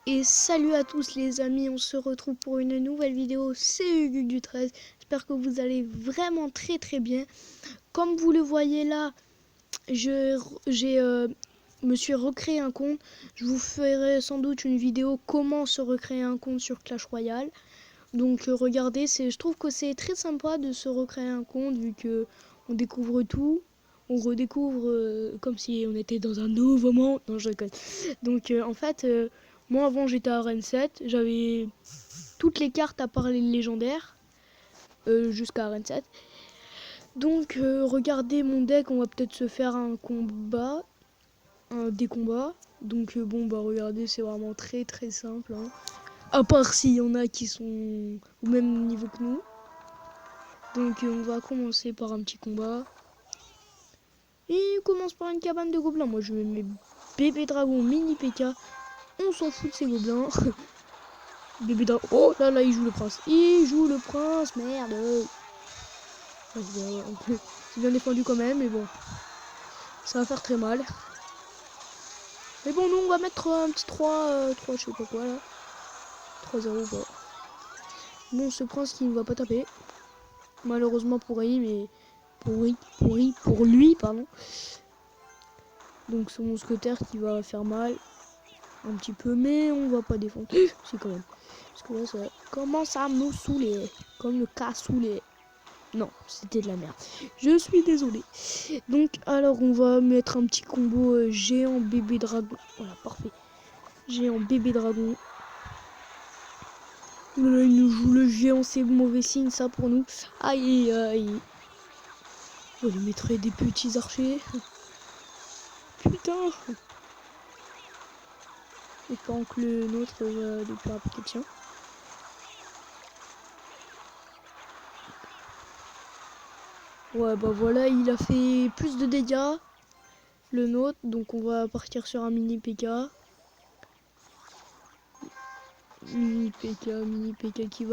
Et salut à tous les amis, on se retrouve pour une nouvelle vidéo, c'est Hugues du 13. J'espère que vous allez vraiment très bien. Comme vous le voyez là, me suis recréé un compte. Je vous ferai sans doute une vidéo comment se recréer un compte sur Clash Royale. Donc regardez, je trouve que c'est très sympa de se recréer un compte vu que on découvre tout. On redécouvre comme si on était dans un nouveau monde. Non, je déconne. Donc en fait, moi avant j'étais à Rennes 7, j'avais toutes les cartes à part les légendaires, jusqu'à Rennes 7. Donc regardez mon deck, on va peut-être se faire un combat, des combats. Donc bon bah regardez, c'est vraiment très simple, hein. À part s'il y en a qui sont au même niveau que nous. Donc on va commencer par un petit combat. Et on commence par une cabane de gobelins. Moi je mets mes bébés dragons mini PK. On s'en fout de ces gobelins. Bébé dragon. Oh là là, il joue le prince. Il joue le prince, merde. C'est bien défendu quand même, mais bon. Ça va faire très mal. Mais bon, nous on va mettre un petit 3 je sais pas quoi là. 3-0 quoi. Bon, ce prince qui ne va pas taper. Malheureusement pour lui, mais pour lui, pardon. Donc ce mousquetaire qui va faire mal un petit peu, mais on va pas défendre. Si quand même. Parce que là ça commence à me saouler. Comme le cassoulet. Non, c'était de la merde. Je suis désolé. Donc alors on va mettre un petit combo géant bébé dragon. Voilà, parfait. Géant bébé dragon. Là, il nous joue le géant, c'est mauvais signe ça pour nous. Aïe aïe. On va lui mettre des petits archers. Putain. Espérons que le nôtre va lui faire la protection. Ouais bah voilà, il a fait plus de dégâts. Le nôtre, donc on va partir sur un mini PK. Mini PK qui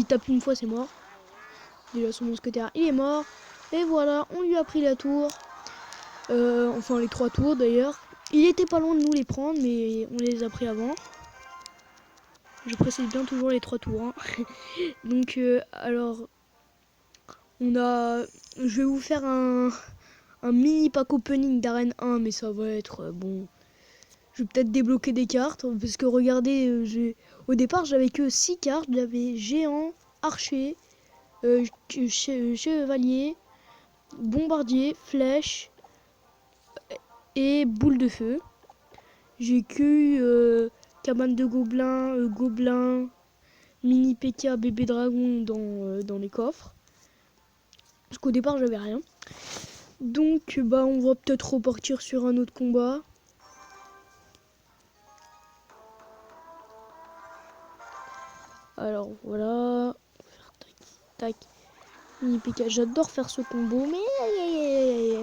tape une fois, c'est mort. Déjà son mousquetaire, il est mort. Et voilà, on lui a pris la tour. Enfin les 3 tours d'ailleurs. Il était pas loin de nous les prendre, mais on les a pris avant. Je précise bien toujours les 3 tours, hein. Donc alors je vais vous faire un mini pack opening d'arène 1, mais ça va être bon. Je vais peut-être débloquer des cartes parce que regardez, au départ j'avais que 6 cartes. J'avais géant, archer, chevalier, bombardier, flèche et boule de feu. J'ai que cabane de gobelins, mini PK, bébé dragon dans les coffres. Parce qu'au départ j'avais rien. Donc bah on va peut-être repartir sur un autre combat. Alors voilà. On va faire tac tac. Mini PK, j'adore faire ce combo, mais aïe.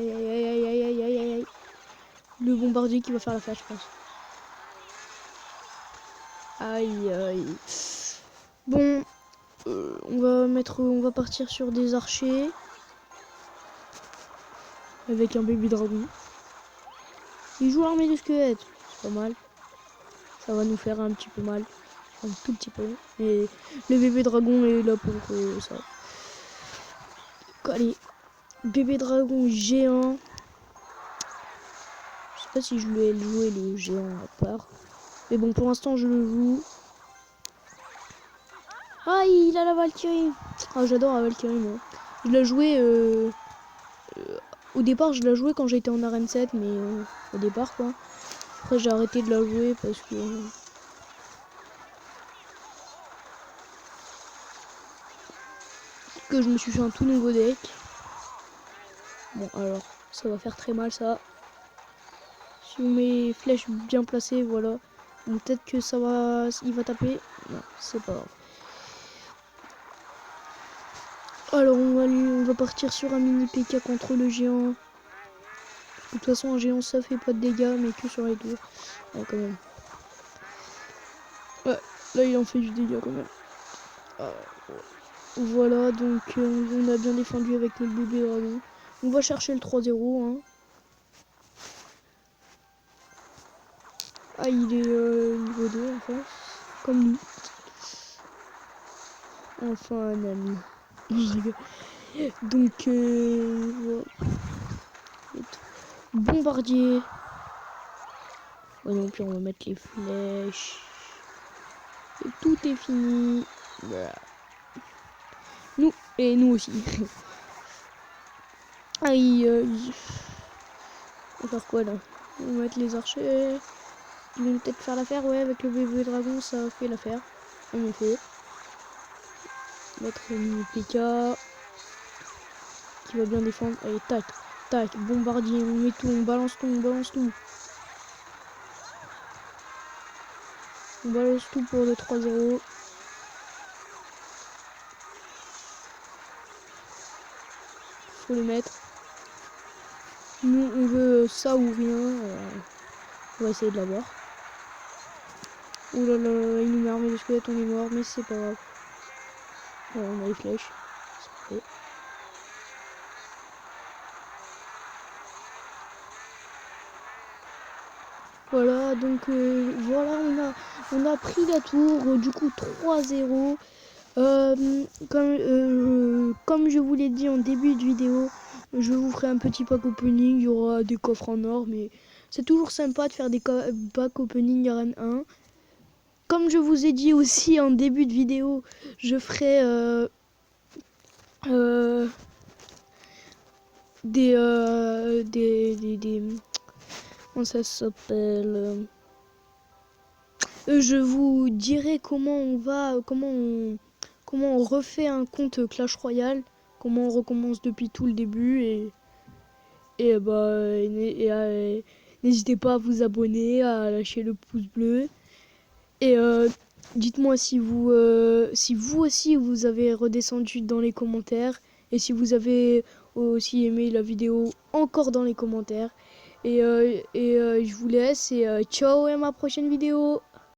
Le bombardier qui va faire la flash, je pense. Aïe. Bon, on va partir sur des archers avec un bébé dragon. Il joue l'armée de squelettes, c'est pas mal. Ça va nous faire un petit peu mal, un tout petit peu. Et le bébé dragon est là pour ça. Allez, bébé dragon géant. Je sais pas si je vais jouer le géant à part. Mais bon, pour l'instant, je le joue. Ah, il a la Valkyrie. Ah, j'adore la Valkyrie, moi. Je l'ai joué... au départ, je l'ai joué quand j'étais en arène 7, mais au départ, quoi. Après, j'ai arrêté de la jouer parce que je me suis fait un tout nouveau deck. Bon, alors, ça va faire très mal, ça. Si on met flèches bien placées, voilà. Bon, peut-être que ça va... Il va taper. Non, c'est pas grave. Alors, on va partir sur un mini PK contre le géant. De toute façon, un géant, ça fait pas de dégâts, mais que sur les tours. Ouais, quand même. Ouais, là, il en fait du dégât, quand même. Voilà, donc on a bien défendu avec notre bébé dragon. On va chercher le 3-0, hein. Ah, il est niveau 2 en France, comme nous. Enfin un ami. Je rigole. Donc voilà. Bombardier. Ouais, non, puis on va mettre les flèches. Et tout est fini. Voilà. Nous, et nous aussi. Aïe, on va faire quoi là? On va mettre les archers. Ils vont peut-être faire l'affaire, ouais, avec le bébé dragon, ça fait l'affaire. En effet. Mettre une PK qui va bien défendre. Allez, tac, tac, bombardier, on met tout, on balance tout, on balance tout. On balance tout pour le 3-0. Faut le mettre. Nous, on veut ça ou rien. On va essayer de l'avoir. Oh là là, il nous met armé de squelettes, on est mort, mais c'est pas grave. Voilà, on a les flèches. C'est parfait. Voilà, donc voilà, on a pris la tour, du coup 3-0. Comme je vous l'ai dit en début de vidéo, je vous ferai un petit pack opening, il y aura des coffres en or, mais c'est toujours sympa de faire des pack opening Arène 1. Comme je vous ai dit aussi en début de vidéo, je ferai des comment ça s'appelle, je vous dirai comment on refait un compte Clash Royale, comment on recommence depuis tout le début et n'hésitez pas à vous abonner, à lâcher le pouce bleu et dites-moi si vous aussi vous avez redescendu dans les commentaires et si vous avez aussi aimé la vidéo encore dans les commentaires et je vous laisse et ciao et à ma prochaine vidéo.